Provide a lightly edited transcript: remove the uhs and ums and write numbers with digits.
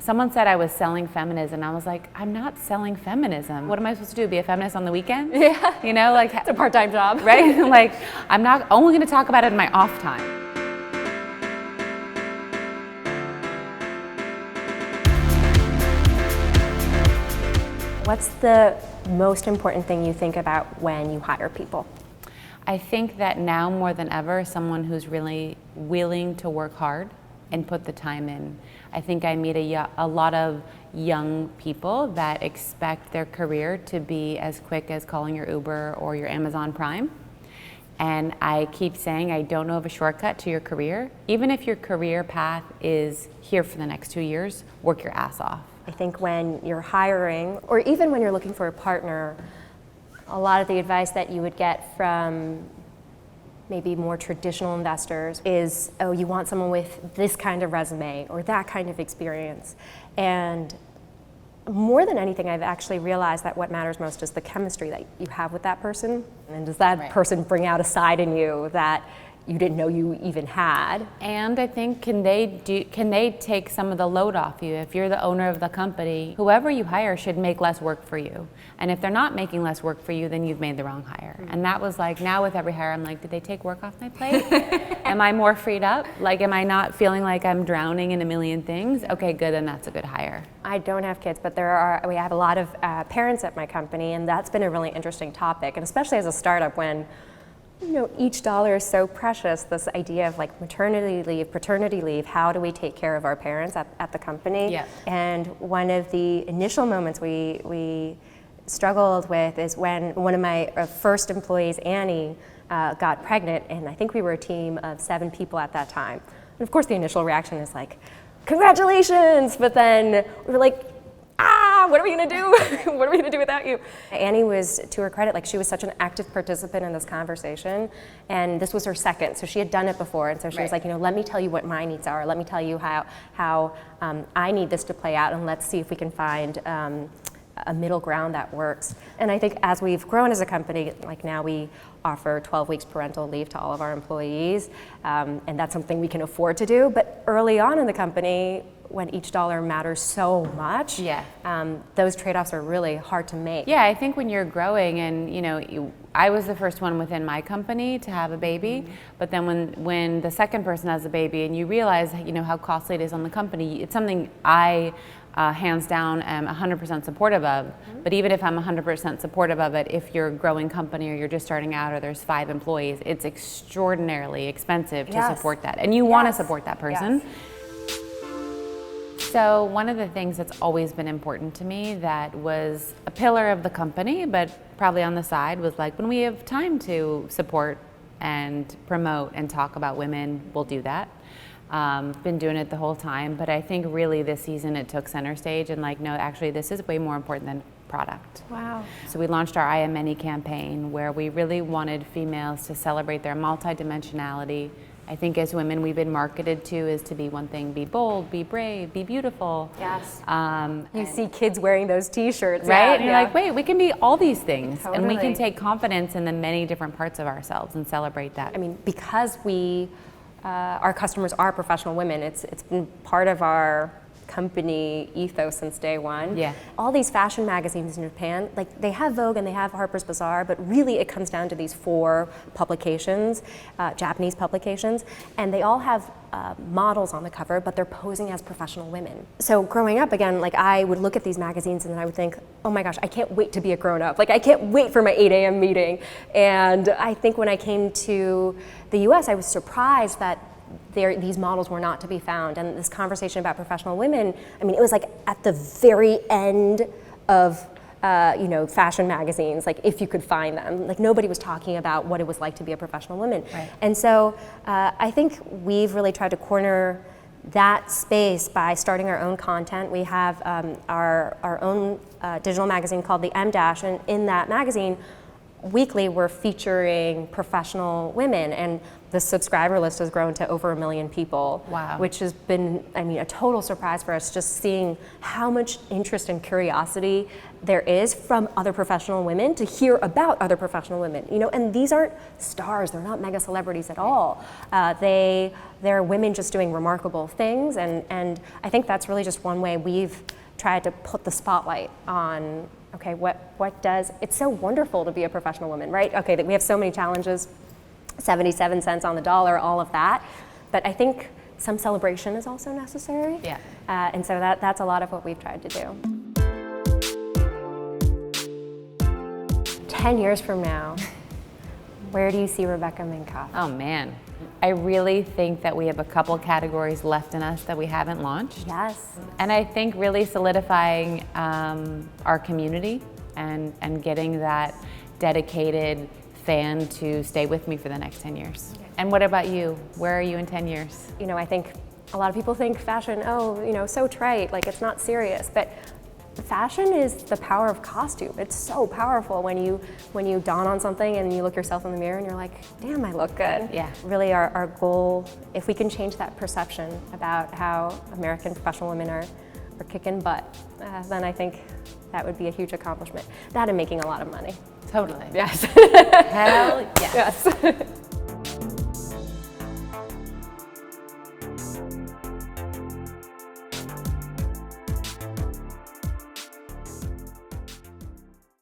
someone said I was selling feminism. I was like, I'm not selling feminism. What am I supposed to do? Be a feminist on the weekend? Yeah. You know, like It's a part-time job. right? Like, I'm not only going to talk about it in my off time. What's the most important thing you think about when you hire people? I think that now more than ever, someone who's really willing to work hard and put the time in. I think I meet a lot of young people that expect their career to be as quick as calling your Uber or your Amazon Prime. And I keep saying, I don't know of a shortcut to your career. Even if your career path is here for the next 2 years, work your ass off. I think when you're hiring, or even when you're looking for a partner, a lot of the advice that you would get from maybe more traditional investors is, oh, you want someone with this kind of resume or that kind of experience. And more than anything, I've actually realized that what matters most is the chemistry that you have with that person. And does that person bring out a side in you that you didn't know you even had? And I think, can they take some of the load off you? If you're the owner of the company, whoever you hire should make less work for you. And if they're not making less work for you, then you've made the wrong hire. And that was like, now with every hire, I'm like, did they take work off my plate? Am I more freed up? Like, am I not feeling like I'm drowning in a million things? Okay, good, then that's a good hire. I don't have kids, but we have a lot of parents at my company, and that's been a really interesting topic. And especially as a startup, when each dollar is so precious, this idea of like maternity leave, paternity leave, how do we take care of our parents at the company? Yeah. And one of the initial moments we struggled with is when one of my first employees, Annie, got pregnant, and I think we were a team of 7 people at that time. And of course the initial reaction is like, congratulations, but then we were like, what are we gonna do? What are we gonna do without you? Annie was, to her credit, like she was such an active participant in this conversation, and this was her second, so she had done it before, and so she was like, let me tell you what my needs are, let me tell you how I need this to play out, and let's see if we can find a middle ground that works. And I think as we've grown as a company, like now we offer 12 weeks parental leave to all of our employees, and that's something we can afford to do, but early on in the company, when each dollar matters so much, those trade-offs are really hard to make. Yeah, I think when you're growing, and I was the first one within my company to have a baby, but then when the second person has a baby, and you realize how costly it is on the company, it's something I hands down am 100% supportive of. But even if I'm 100% supportive of it, if you're a growing company or you're just starting out or there's 5 employees, it's extraordinarily expensive to support that, and you want to support that person. So one of the things that's always been important to me that was a pillar of the company, but probably on the side, was like, when we have time to support and promote and talk about women, we'll do that. Been doing it the whole time, but I think really this season it took center stage, and like, no, actually this is way more important than product. Wow. So we launched our I Am Many campaign, where we really wanted females to celebrate their multidimensionality. I think as women, we've been marketed to is to be one thing: be bold, be brave, be beautiful. Yes. You see kids wearing those T-shirts, right? And you're like, wait, we can be all these things, and we can Totally. take confidence in the many different parts of ourselves and celebrate that. I mean, because our customers are professional women, it's been part of our company ethos since day one. Yeah. All these fashion magazines in Japan, like they have Vogue and they have Harper's Bazaar, but really it comes down to these 4 publications, Japanese publications, and they all have models on the cover, but they're posing as professional women. So growing up, again, like I would look at these magazines and then I would think, oh my gosh, I can't wait to be a grown up. Like I can't wait for my 8 a.m. meeting. And I think when I came to the US, I was surprised that these models were not to be found. And this conversation about professional women, I mean, it was like at the very end of fashion magazines, like if you could find them. Like nobody was talking about what it was like to be a professional woman. Right. And so I think we've really tried to corner that space by starting our own content. We have our own digital magazine called the M-, and in that magazine, weekly we're featuring professional women, and the subscriber list has grown to over 1 million people. Wow. Which has been, I mean, a total surprise for us, just seeing how much interest and curiosity there is from other professional women to hear about other professional women. You know, and these aren't stars, they're not mega celebrities at all. They're women just doing remarkable things, and I think that's really just one way we've tried to put the spotlight on, okay, what does, it's so wonderful to be a professional woman, right? Okay, that we have so many challenges, 77 cents on the dollar, all of that, but I think some celebration is also necessary. Yeah. And so that's a lot of what we've tried to do. 10 years from now, where do you see Rebecca Minkoff? Oh man, I really think that we have a couple categories left in us that we haven't launched. Yes. And I think really solidifying our community and getting that dedicated fan to stay with me for the next 10 years. And what about you? Where are you in 10 years? You know, I think a lot of people think fashion, oh, you know, so trite, like it's not serious, but fashion is the power of costume. It's so powerful when you don on something and you look yourself in the mirror and you're like, damn, I look good. Yeah. Really our goal, if we can change that perception about how American professional women are kicking butt, then I think that would be a huge accomplishment. That and making a lot of money. Totally. Yes. Hell yes. Yes.